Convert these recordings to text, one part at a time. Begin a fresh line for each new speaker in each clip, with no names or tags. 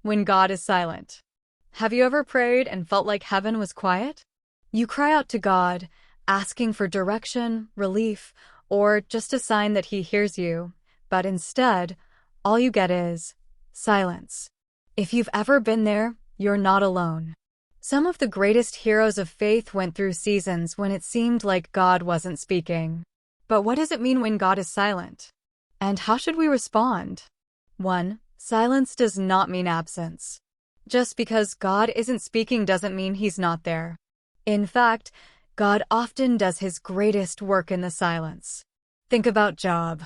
when God is silent. Have you ever prayed and felt like heaven was quiet? You cry out to God, asking for direction, relief, or just a sign that He hears you, but instead, all you get is silence. If you've ever been there, you're not alone. Some of the greatest heroes of faith went through seasons when it seemed like God wasn't speaking. But what does it mean when God is silent? And how should we respond? 1. Silence does not mean absence. Just because God isn't speaking doesn't mean He's not there. In fact, God often does His greatest work in the silence. Think about Job.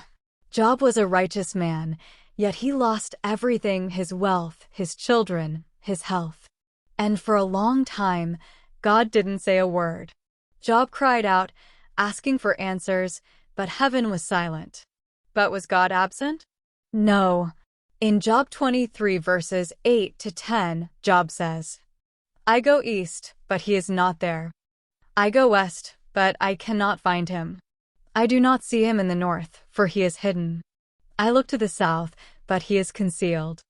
Job was a righteous man, yet he lost everything: his wealth, his children, his health. And for a long time, God didn't say a word. Job cried out, asking for answers, but heaven was silent. But was God absent? No. In Job 23 verses 8 to 10, Job says, "I go east, but He is not there. I go west, but I cannot find Him. I do not see Him in the north, for He is hidden. I look to the south, but He is concealed.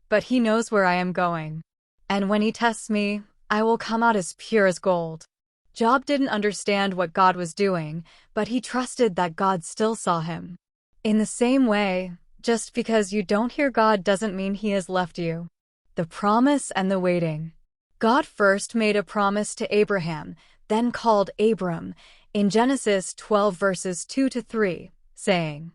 But He knows where I am going. And when He tests me, I will come out as pure as gold." Job didn't understand what God was doing, but he trusted that God still saw him. In the same way, just because you don't hear God doesn't mean He has left you. The promise and the waiting. God first made a promise to Abraham, then called Abram, in Genesis 12 verses 2 to 3, saying,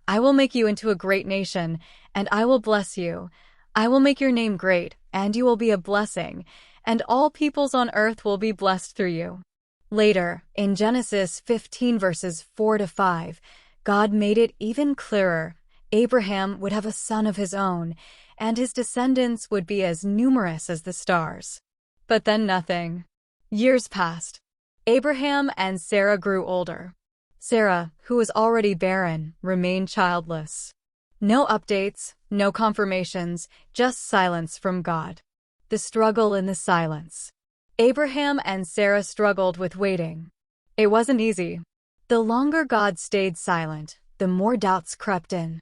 "I will make you into a great nation, and I will bless you. I will make your name great, and you will be a blessing, and all peoples on earth will be blessed through you." Later, in Genesis 15 verses 4 to 5, God made it even clearer. Abraham would have a son of his own, and his descendants would be as numerous as the stars. But then nothing. Years passed. Abraham and Sarah grew older. Sarah, who was already barren, remained childless. No updates, no confirmations, just silence from God. The struggle in the silence. Abraham and Sarah struggled with waiting. It wasn't easy. The longer God stayed silent, the more doubts crept in.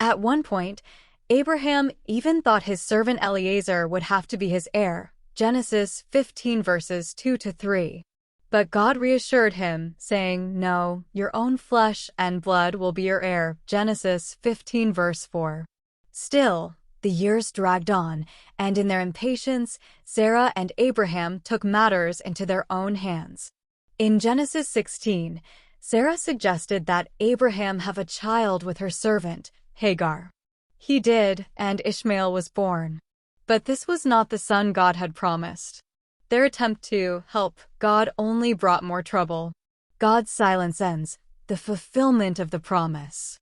At one point, Abraham even thought his servant Eliezer would have to be his heir, Genesis 15 verses 2 to 3. But God reassured him, saying, "No, your own flesh and blood will be your heir," Genesis 15 verse 4. Still, the years dragged on, and in their impatience, Sarah and Abraham took matters into their own hands. In Genesis 16, Sarah suggested that Abraham have a child with her servant, Hagar. He did, and Ishmael was born. But this was not the son God had promised. Their attempt to help God only brought more trouble. God's silence ends, the fulfillment of the promise.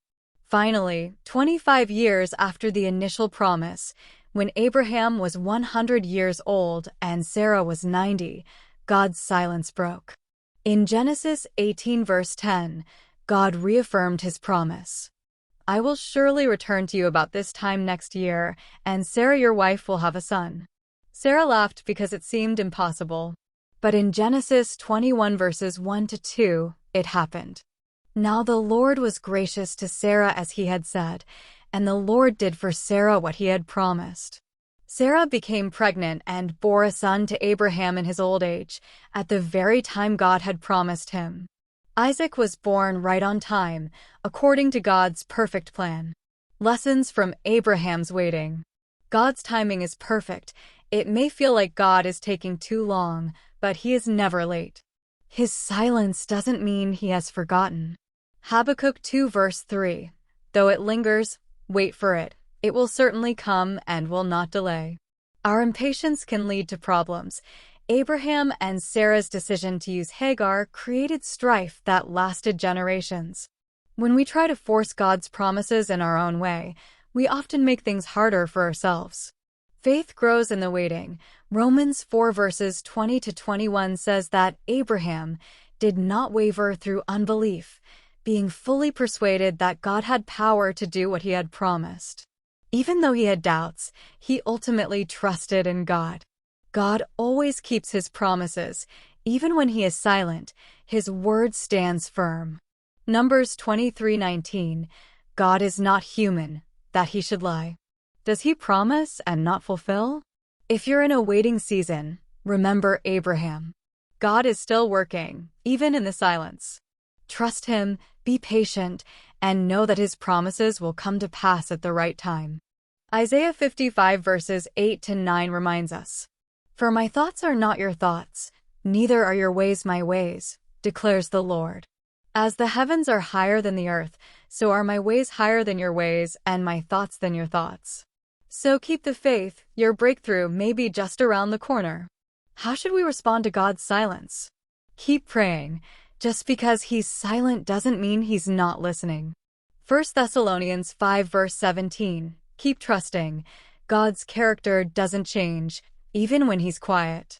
Finally, 25 years after the initial promise, when Abraham was 100 years old and Sarah was 90, God's silence broke. In Genesis 18 verse 10, God reaffirmed His promise. "I will surely return to you about this time next year, and Sarah your wife will have a son." Sarah laughed because it seemed impossible. But in Genesis 21 verses 1 to 2, it happened. Now the Lord was gracious to Sarah as He had said, and the Lord did for Sarah what He had promised. Sarah became pregnant and bore a son to Abraham in his old age, at the very time God had promised him. Isaac was born right on time, according to God's perfect plan. Lessons from Abraham's waiting. God's timing is perfect. It may feel like God is taking too long, but He is never late. His silence doesn't mean He has forgotten. Habakkuk 2 verse 3. "Though it lingers, wait for it. It will certainly come and will not delay." Our impatience can lead to problems. Abraham and Sarah's decision to use Hagar created strife that lasted generations. When we try to force God's promises in our own way, we often make things harder for ourselves. Faith grows in the waiting. Romans 4 verses 20 to 21 says that Abraham did not waver through unbelief, being fully persuaded that God had power to do what He had promised. Even though he had doubts, he ultimately trusted in God. God always keeps His promises. Even when He is silent, His word stands firm. Numbers 23:19. God is not human, that He should lie. Does he promise and not fulfill? If you're in a waiting season, remember Abraham. God is still working, even in the silence. Trust him, be patient, and know that his promises will come to pass at the right time. Isaiah 55 verses 8 to 9 reminds us, "For my thoughts are not your thoughts, neither are your ways my ways, declares the Lord. As the heavens are higher than the earth, so are my ways higher than your ways, and my thoughts than your thoughts." So keep the faith, your breakthrough may be just around the corner. How should we respond to God's silence? Keep praying. Just because he's silent doesn't mean he's not listening. 1 Thessalonians 5 verse 17. Keep trusting. God's character doesn't change, even when he's quiet.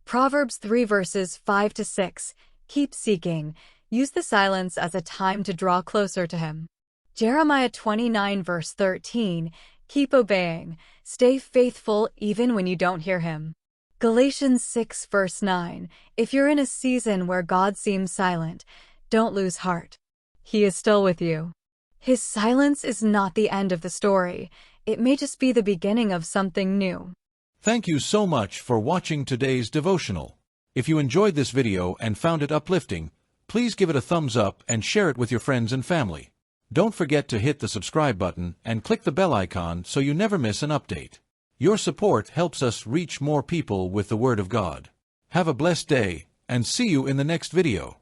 Proverbs 3 verses 5 to 6. Keep seeking. Use the silence as a time to draw closer to him. Jeremiah 29 verse 13. Keep obeying. Stay faithful even when you don't hear him. Galatians 6 verse 9. If you're in a season where God seems silent, don't lose heart. He is still with you. His silence is not the end of the story. It may just be the beginning of something new.
Thank you so much for watching today's devotional. If you enjoyed this video and found it uplifting, please give it a thumbs up and share it with your friends and family. Don't forget to hit the subscribe button and click the bell icon so you never miss an update. Your support helps us reach more people with the Word of God. Have a blessed day, and see you in the next video.